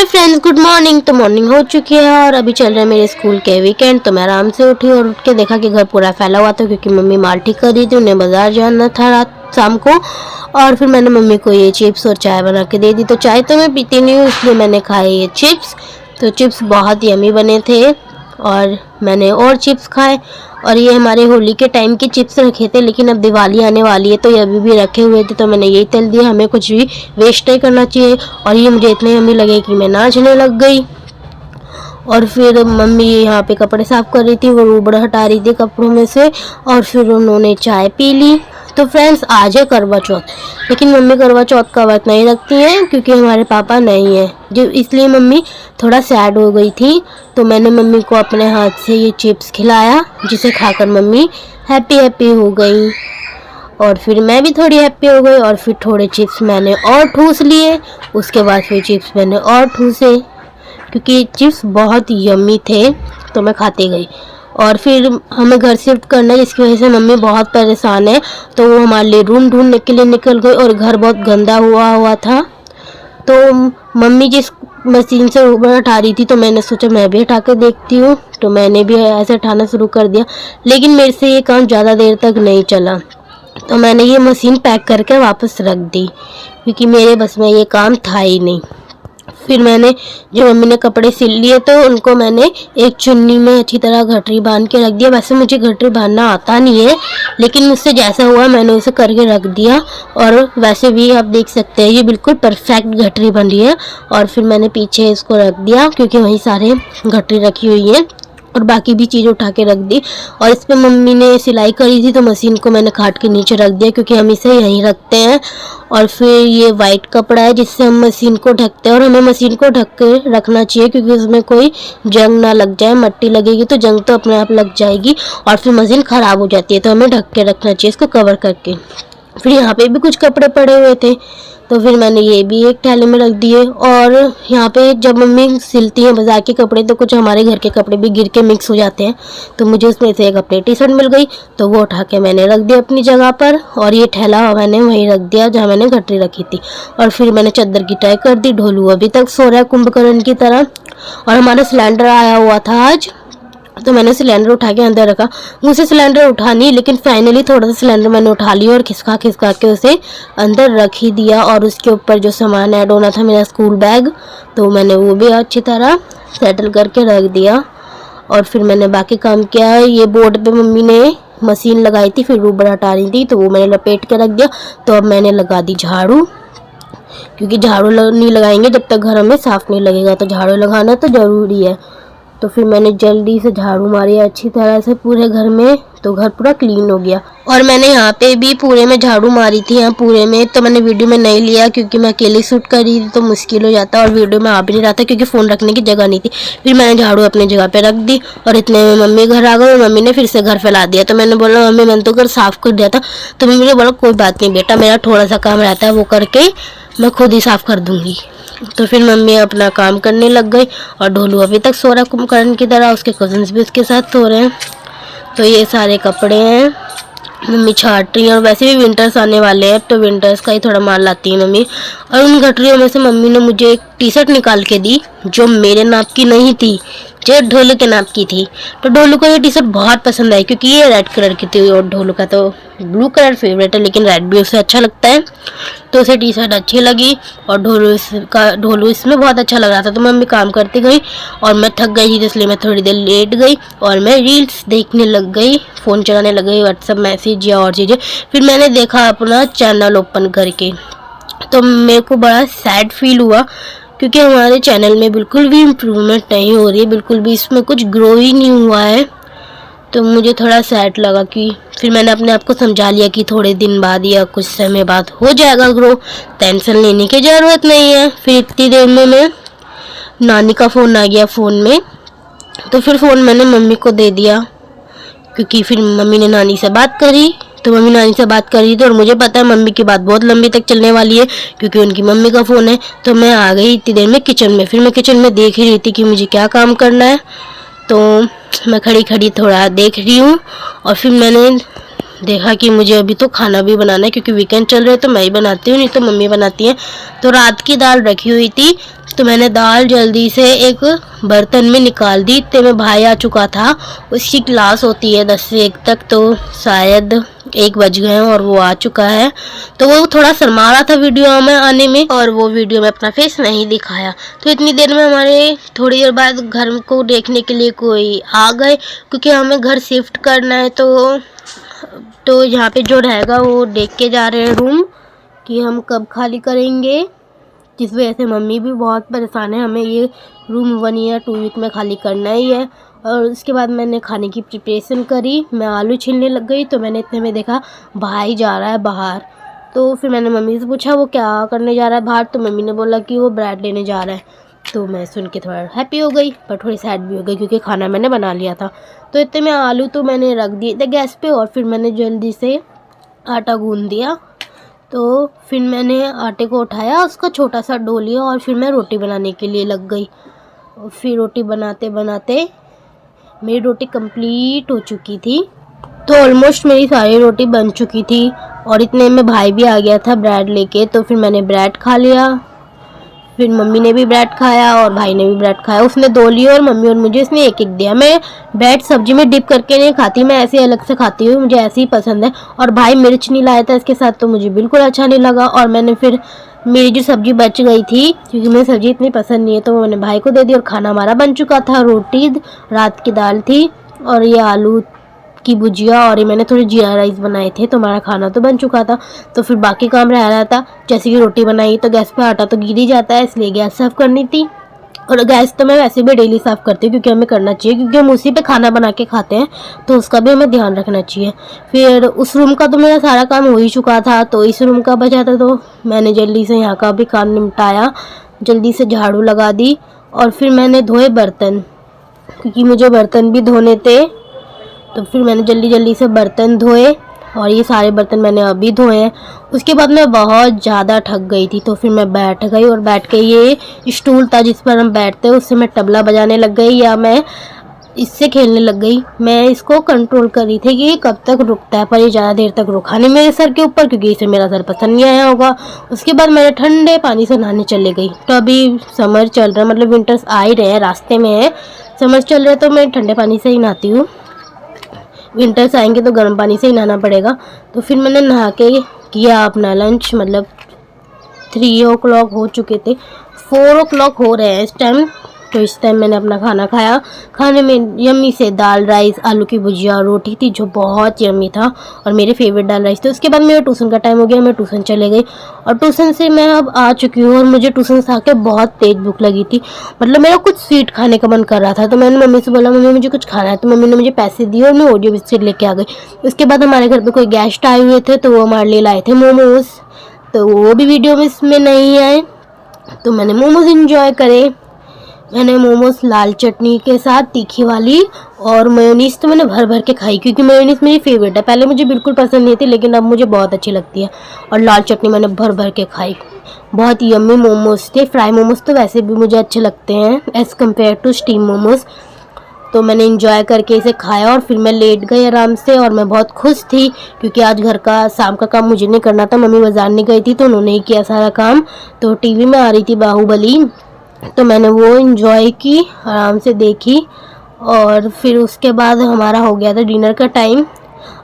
Hello friends, good morning. तो morning हो चुकी है और अभी चल रहा है मेरे स्कूल के वीकेंड। तो मैं आराम से उठी और उठ के देखा कि घर पूरा फैला हुआ था, क्योंकि मम्मी माल ठीक कर रही थी, उन्हें बाजार जाना था रात शाम को। और फिर मैंने मम्मी को ये चिप्स और चाय बना के दे दी। तो चाय तो मैं पीती नहीं हूँ, इसलिए मैंने खाए ये चिप्स। तो चिप्स बहुत यमी बने थे और मैंने और चिप्स खाए। और ये हमारे होली के टाइम के चिप्स रखे थे, लेकिन अब दिवाली आने वाली है तो ये अभी भी रखे हुए थे, तो मैंने यही तेल दिया। हमें कुछ भी वेस्ट नहीं करना चाहिए। और ये मुझे इतने यमी लगे कि मैं नाचने लग गई। और फिर मम्मी यहाँ पे कपड़े साफ़ कर रही थी, वो रूबड़ हटा रही थी कपड़ों में से। और फिर उन्होंने चाय पी ली। तो फ्रेंड्स, आज है करवा चौथ, लेकिन मम्मी करवा चौथ का व्रत नहीं रखती हैं, क्योंकि हमारे पापा नहीं हैं, जो इसलिए मम्मी थोड़ा सैड हो गई थी। तो मैंने मम्मी को अपने हाथ से ये चिप्स खिलाया, जिसे खाकर मम्मी हैप्पी हो गई। और फिर मैं भी थोड़ी हैप्पी हो गई। और फिर थोड़े चिप्स मैंने और ठूस लिए। उसके बाद फिर चिप्स मैंने और ठूसे, क्योंकि चिप्स बहुत यम्मी थे, तो मैं खाती गई। और फिर हमें घर शिफ्ट करना है, जिसकी वजह से मम्मी बहुत परेशान है। तो वो हमारे लिए रूम ढूंढने के लिए निकल गई, और घर बहुत गंदा हुआ था। तो मम्मी जिस मशीन से ऊपर हटा रही थी, तो मैंने सोचा मैं भी हटा कर देखती हूँ। तो मैंने भी ऐसे हटाना शुरू कर दिया, लेकिन मेरे से ये काम ज़्यादा देर तक नहीं चला। तो मैंने ये मशीन पैक करके वापस रख दी, क्योंकि मेरे बस में ये काम था ही नहीं। फिर मैंने जो मम्मी ने कपड़े सिल लिए, तो उनको मैंने एक चुन्नी में अच्छी तरह गठरी बांध के रख दिया। वैसे मुझे गठरी बांधना आता नहीं है, लेकिन मुझसे जैसा हुआ मैंने उसे करके रख दिया। और वैसे भी आप देख सकते हैं, ये बिल्कुल परफेक्ट गठरी बन रही है। और फिर मैंने पीछे इसको रख दिया, क्योंकि वहीं सारे गठरी रखी हुई है, और बाकी भी चीज़ उठा के रख दी। और इस पर मम्मी ने सिलाई करी थी, तो मशीन को मैंने खाट के नीचे रख दिया, क्योंकि हम इसे यहीं रखते हैं। और फिर ये वाइट कपड़ा है, जिससे हम मशीन को ढकते हैं, और हमें मशीन को ढक के रखना चाहिए, क्योंकि उसमें कोई जंग ना लग जाए। मट्टी लगेगी तो जंग तो अपने आप लग जाएगी, और फिर मशीन ख़राब हो जाती है। तो हमें ढक के रखना चाहिए इसको कवर करके। फिर यहाँ पे भी कुछ कपड़े पड़े हुए थे, तो फिर मैंने ये भी एक थैले में रख दिए। और यहाँ पे जब मम्मी सिलती हैं बाजार के कपड़े, तो कुछ हमारे घर के कपड़े भी गिर के मिक्स हो जाते हैं। तो मुझे उसमें से एक अपनी टी शर्ट मिल गई, तो वो उठा के मैंने रख दिया अपनी जगह पर। और ये थैला मैंने वहीं रख दिया जहाँ मैंने गठरी रखी थी। और फिर मैंने चादर की टाई कर दी। ढोलू अभी तक सो रहा है कुंभकर्ण की तरह। और हमारा सिलेंडर आया हुआ था आज, तो मैंने सिलेंडर उठा के अंदर रखा। मुझसे सिलेंडर उठा नहीं, लेकिन फाइनली थोड़ा सा सिलेंडर मैंने उठा लिया और खिसका के उसे अंदर रख ही दिया। और उसके ऊपर जो सामान ऐड होना था, मेरा स्कूल बैग, तो मैंने वो भी अच्छी तरह सेटल करके रख दिया। और फिर मैंने बाकी काम किया। ये बोर्ड पे मम्मी ने मशीन लगाई थी, फिर रूबड़ हटा रही थी, तो वो मैंने लपेट के रख दिया। तो अब मैंने लगा दी झाड़ू, क्योंकि झाड़ू नहीं लगाएंगे जब तक घर हमें साफ़ नहीं लगेगा, तो झाड़ू लगाना तो ज़रूरी है। तो फिर मैंने जल्दी से झाड़ू मारी अच्छी तरह से पूरे घर में, तो घर पूरा क्लीन हो गया। और मैंने यहाँ पे भी पूरे में झाड़ू मारी थी, यहाँ पूरे में। तो मैंने वीडियो में नहीं लिया, क्योंकि मैं अकेले शूट कर रही थी, तो मुश्किल हो जाता, और वीडियो में आ भी नहीं रहा था, क्योंकि फ़ोन रखने की जगह नहीं थी। फिर मैंने झाड़ू अपनी जगह पे रख दी, और इतने में मम्मी घर आ गई, और मम्मी ने फिर से घर फैला दिया। तो मैंने बोला, मम्मी मैंने तो घर साफ़ कर दिया था। तो मम्मी ने बोला, कोई बात नहीं बेटा, मेरा थोड़ा सा काम रहता है, वो करके मैं खुद ही साफ़ कर दूँगी। तो फिर मम्मी अपना काम करने लग गई। और ढोलू अभी तक सो रहा कुंभकर्ण की तरह, उसके कजन्स भी उसके साथ सो रहे हैं। तो ये सारे कपड़े हैं, मम्मी छाट रही हैं। और वैसे भी विंटर्स आने वाले हैं, तो विंटर्स का ही थोड़ा माल लाती है मम्मी। और उन गठरियों में से मम्मी ने मुझे एक टी शर्ट निकाल के दी, जो मेरे नाप की नहीं थी, जो ढोलू के नाप की थी। तो ढोलू को ये टी शर्ट बहुत पसंद आई, क्योंकि ये रेड कलर की थी, और ढोलू का तो ब्लू कलर फेवरेट है, लेकिन रेड भी उसे अच्छा लगता है। तो उसे टी शर्ट अच्छी लगी, और ढोलू इसमें बहुत अच्छा लग रहा था। तो मम्मी काम करती गई, और मैं थक गई थी, इसलिए मैं थोड़ी देर लेट गई, और मैं रील्स देखने लग गई, फ़ोन चलाने लग गई, व्हाट्सएप मैसेज या और चीज़ें। फिर मैंने देखा अपना चैनल ओपन करके, तो मेरे को बड़ा सैड फील हुआ, क्योंकि हमारे चैनल में बिल्कुल भी इम्प्रूवमेंट नहीं हो रही है, बिल्कुल भी इसमें कुछ ग्रो ही नहीं हुआ है। तो मुझे थोड़ा सैड लगा। कि फिर मैंने अपने आप को समझा लिया कि थोड़े दिन बाद या कुछ समय बाद हो जाएगा ग्रो, टेंशन लेने की ज़रूरत नहीं है। फिर इतनी देर में मैं नानी का फ़ोन आ गया फ़ोन में, तो फिर फ़ोन मैंने मम्मी को दे दिया, क्योंकि फिर मम्मी ने नानी से बात करी। तो मम्मी नानी से बात कर रही थी, और मुझे पता है मम्मी की बात बहुत लंबी तक चलने वाली है, क्योंकि उनकी मम्मी का फ़ोन है। तो मैं आ गई इतनी देर में किचन में। फिर मैं किचन में देख ही रही थी कि मुझे क्या काम करना है। तो मैं खड़ी खड़ी थोड़ा देख रही हूँ, और फिर मैंने देखा कि मुझे अभी तो खाना भी बनाना है, क्योंकि वीकेंड चल रहे हैं, तो मैं ही बनाती हूँ, नहीं तो मम्मी बनाती हैं। तो रात की दाल रखी हुई थी, तो मैंने दाल जल्दी से एक बर्तन में निकाल दी। इतने में भाई आ चुका था, उसकी क्लास होती है 10 से 1 तक, तो शायद 1 बज गए और वो आ चुका है। तो वो थोड़ा शर्मा रहा था वीडियो में आने में, और वो वीडियो में अपना फेस नहीं दिखाया। तो इतनी देर में हमारे थोड़ी देर बाद घर को देखने के लिए कोई आ गए, क्योंकि हमें घर शिफ्ट करना है। तो यहाँ पे जो रहेगा वो देख के जा रहे हैं रूम कि हम कब खाली करेंगे, जिस वजह से मम्मी भी बहुत परेशान है। हमें ये रूम 1 या 2 वीक में खाली करना ही है। और उसके बाद मैंने खाने की प्रिपरेशन करी, मैं आलू छीलने लग गई। तो मैंने इतने में देखा भाई जा रहा है बाहर। तो फिर मैंने मम्मी से पूछा वो क्या करने जा रहा है बाहर। तो मम्मी ने बोला कि वो ब्रेड लेने जा रहा है। तो मैं सुन के थोड़ा हैप्पी हो गई, पर थोड़ी सैड भी हो गई, क्योंकि खाना मैंने बना लिया था। तो इतने में आलू तो मैंने रख दिए थे गैस पे, और फिर मैंने जल्दी से आटा गूंद दिया। तो फिर मैंने आटे को उठाया, उसका छोटा सा डो लिया, और फिर मैं रोटी बनाने के लिए लग गई। और फिर रोटी बनाते बनाते मेरी रोटी कंप्लीट हो चुकी थी। तो ऑलमोस्ट मेरी सारी रोटी बन चुकी थी, और इतने में भाई भी आ गया था ब्रेड लेके। तो फिर मैंने ब्रेड खा लिया, फिर मम्मी ने भी ब्रेड खाया और भाई ने भी ब्रेड खाया। उसने 2 लिए और मम्मी और मुझे इसने 1-1 दिया। मैं ब्रेड सब्जी में डिप करके नहीं खाती, मैं ऐसे अलग से खाती हूँ, मुझे ऐसे ही पसंद है। और भाई मिर्च नहीं लाया था इसके साथ, तो मुझे बिल्कुल अच्छा नहीं लगा। और मैंने फिर मेरी जो सब्जी बच गई थी, क्योंकि मुझे सब्जी इतनी पसंद नहीं है, तो मैंने भाई को दे दी। और खाना हमारा बन चुका था, रोटी, रात की दाल थी, और ये आलू की भुजिया, और ये मैंने थोड़े जीरा राइस बनाए थे। तो हमारा खाना तो बन चुका था। तो फिर बाकी काम रह रहा था, जैसे कि रोटी बनाई तो गैस पे आटा तो गिर ही जाता है, इसलिए गैस साफ़ करनी थी। और गैस तो मैं वैसे भी डेली साफ़ करती हूँ, क्योंकि हमें करना चाहिए, क्योंकि हम उसी पे खाना बना के खाते हैं, तो उसका भी हमें ध्यान रखना चाहिए। फिर उस रूम का तो मेरा सारा काम हो ही चुका था, तो इस रूम का बचा था, तो मैंने जल्दी से यहाँ का भी काम निपटाया, जल्दी से झाड़ू लगा दी। और फिर मैंने धोए बर्तन, क्योंकि मुझे बर्तन भी धोने थे। तो फिर मैंने जल्दी जल्दी से बर्तन धोए, और ये सारे बर्तन मैंने अभी धोए हैं। उसके बाद मैं बहुत ज़्यादा थक गई थी, तो फिर मैं बैठ गई, और बैठ के ये स्टूल था जिस पर हम बैठते हैं, उससे मैं तबला बजाने लग गई, या मैं इससे खेलने लग गई। मैं इसको कंट्रोल कर रही थी कि ये कब तक रुकता है, पर ये ज़्यादा देर तक रुका नहीं मेरे सर के ऊपर, क्योंकि इसे मेरा सर पसंद नहीं आया होगा। उसके बाद मैंने ठंडे पानी से नहाने चले गई। तो अभी समर चल रहा है, मतलब विंटर्स आ ही रहे हैं, रास्ते में है, समर चल रहा है, तो मैं ठंडे पानी से ही नहाती हूँ। विंटर्स आएंगे तो गर्म पानी से ही नहाना पड़ेगा। तो फिर मैंने नहा के किया अपना लंच, मतलब 3 o'clock हो चुके थे, 4 o'clock हो रहे हैं इस टाइम। तो इस टाइम मैंने अपना खाना खाया। खाने में यम्मी से दाल राइस, आलू की भुजिया और रोटी थी, जो बहुत यम्मी था, और मेरे फेवरेट दाल राइस थे। उसके बाद मेरा ट्यूशन का टाइम हो गया, मैं ट्यूशन चले गई, और ट्यूशन से मैं अब आ चुकी हूँ। और मुझे ट्यूशन से आके बहुत तेज़ भूख लगी थी, मतलब मेरा कुछ स्वीट खाने का मन कर रहा था। तो मैंने मम्मी से बोला मम्मी मुझे कुछ खाना है, तो मम्मी ने मुझे पैसे दिए और मैं ओरियो बिस्किट लेके आ गई। उसके बाद हमारे घर पर कोई गेस्ट आए हुए थे, तो वो हमारे लिए लाए थे मोमोज़, तो वो भी वीडियो में इसमें नहीं आए। तो मैंने मोमोज़ इंजॉय करे। मैंने मोमोज लाल चटनी के साथ तीखी वाली, और मेयोनीज तो मैंने भर भर के खाई, क्योंकि मेयोनीज मेरी फेवरेट है। पहले मुझे बिल्कुल पसंद नहीं थी, लेकिन अब मुझे बहुत अच्छी लगती है। और लाल चटनी मैंने भर भर के खाई। बहुत यम्मी मोमोज थे। फ्राई मोमोज तो वैसे भी मुझे अच्छे लगते हैं as compare to steam momos. तो मैंने इंजॉय करके इसे खाया, और फिर मैं लेट गई आराम से। और मैं बहुत खुश थी, क्योंकि आज घर का शाम का काम मुझे नहीं करना था, मम्मी बाजार नहीं गई थी, तो उन्होंने ही किया सारा काम। तो टीवी में आ रही थी बाहुबली, तो मैंने वो एंजॉय की, आराम से देखी। और फिर उसके बाद हमारा हो गया था डिनर का टाइम।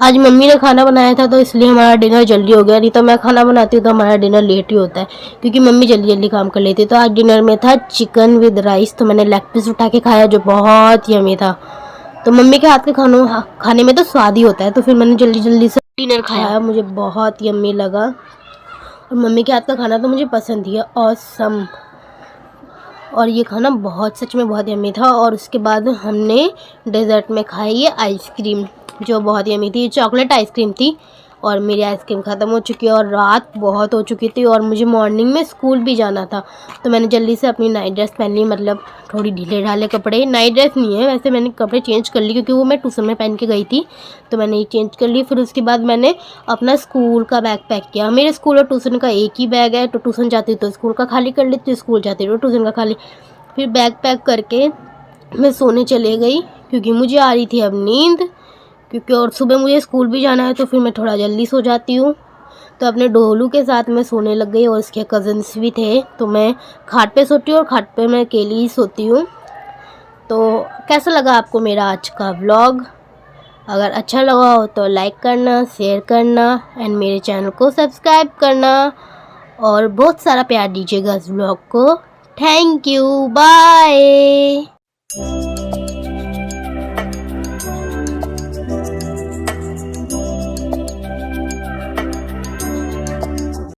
आज मम्मी ने खाना बनाया था, तो इसलिए हमारा डिनर जल्दी हो गया, नहीं तो मैं खाना बनाती हूँ तो हमारा डिनर लेट ही होता है, क्योंकि मम्मी जल्दी जल्दी काम कर लेती है। तो आज डिनर में था चिकन विद राइस, तो मैंने लेग पीस उठा के खाया, जो बहुत यम्मी था। तो मम्मी के हाथ के खाने में तो स्वाद ही होता है। तो फिर मैंने जल्दी जल्दी से डिनर खाया, मुझे बहुत यम्मी लगा, और मम्मी के हाथ का खाना तो मुझे पसंद ही है, ऑसम। और ये खाना बहुत, सच में बहुत यम्मी था। और उसके बाद हमने डेज़र्ट में खाई ये आइसक्रीम, जो बहुत यम्मी थी, चॉकलेट आइसक्रीम थी। और मेरी आइसक्रीम ख़त्म हो चुकी है, और रात बहुत हो चुकी थी, और मुझे मॉर्निंग में स्कूल भी जाना था। तो मैंने जल्दी से अपनी नाइट ड्रेस पहन ली, मतलब थोड़ी ढीले ढाले कपड़े, नाइट ड्रेस नहीं है वैसे, मैंने कपड़े चेंज कर ली, क्योंकि वो मैं ट्यूशन में पहन के गई थी, तो मैंने ये चेंज कर ली। फिर उसके बाद मैंने अपना स्कूल का बैग पैक किया। मेरे स्कूल और ट्यूशन का एक ही बैग है, तो ट्यूशन जाती हूँ तो स्कूल का खाली कर लेती हूँ, स्कूल जाती हूँ तो ट्यूशन का खाली। फिर बैग पैक करके मैं सोने चले गई, क्योंकि मुझे आ रही थी अब नींद, क्योंकि और सुबह मुझे स्कूल भी जाना है, तो फिर मैं थोड़ा जल्दी सो जाती हूँ। तो अपने डोलू के साथ मैं सोने लग गई और उसके कज़न्स भी थे। तो मैं खाट पे सोती हूँ और खाट पे मैं अकेली ही सोती हूँ। तो कैसा लगा आपको मेरा आज का व्लॉग? अगर अच्छा लगा हो तो लाइक करना, शेयर करना एंड मेरे चैनल को सब्सक्राइब करना और बहुत सारा प्यार दीजिएगा इस व्लॉग को। Thank you, bye.